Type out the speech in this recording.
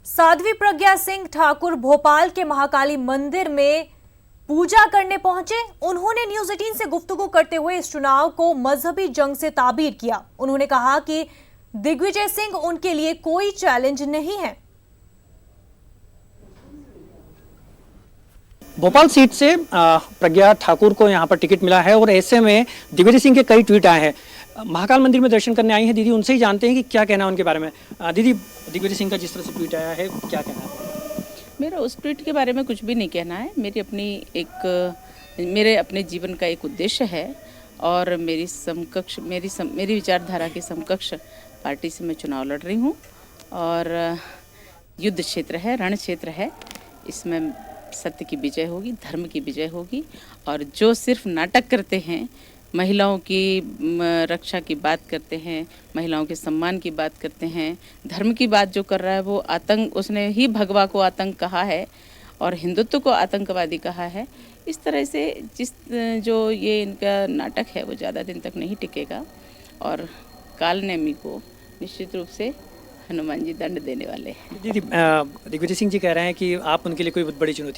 साध्वी प्रज्ञा सिंह ठाकुर भोपाल के महाकाली मंदिर में पूजा करने पहुंचे। उन्होंने न्यूज 18 से गुफ्तगू करते हुए इस चुनाव को मजहबी जंग से ताबीर किया। उन्होंने कहा कि दिग्विजय सिंह उनके लिए कोई चैलेंज नहीं है। भोपाल सीट से प्रज्ञा ठाकुर को यहां पर टिकट मिला है और ऐसे में दिग्विजय सिंह के कई ट्वीट आए हैं। महाकाल मंदिर में दर्शन करने आई हैं दीदी, उनसे ही जानते हैं कि क्या कहना है उनके बारे में। दीदी, दिग्विजय सिंह का जिस तरह से ट्वीट आया है, क्या कहना है? मेरा उस ट्वीट के बारे में कुछ भी नहीं कहना है। मेरे अपने जीवन का एक उद्देश्य है और मेरी विचारधारा के समकक्ष पार्टी से मैं चुनाव लड़ रही हूँ और युद्ध क्षेत्र है, रण क्षेत्र है। इसमें सत्य की विजय होगी, धर्म की विजय होगी। और जो सिर्फ नाटक करते हैं, महिलाओं की रक्षा की बात करते हैं, महिलाओं के सम्मान की बात करते हैं, धर्म की बात जो कर रहा है वो आतंक, उसने ही भगवा को आतंक कहा है और हिंदुत्व को आतंकवादी कहा है। इस तरह से जो ये इनका नाटक है वो ज़्यादा दिन तक नहीं टिकेगा और कालनेमी को निश्चित रूप से हनुमान जी दंड देने वाले हैं। दीदी, दिग्विजय सिंह जी कह रहे हैं कि आप उनके लिए कोई बहुत बड़ी चुनौती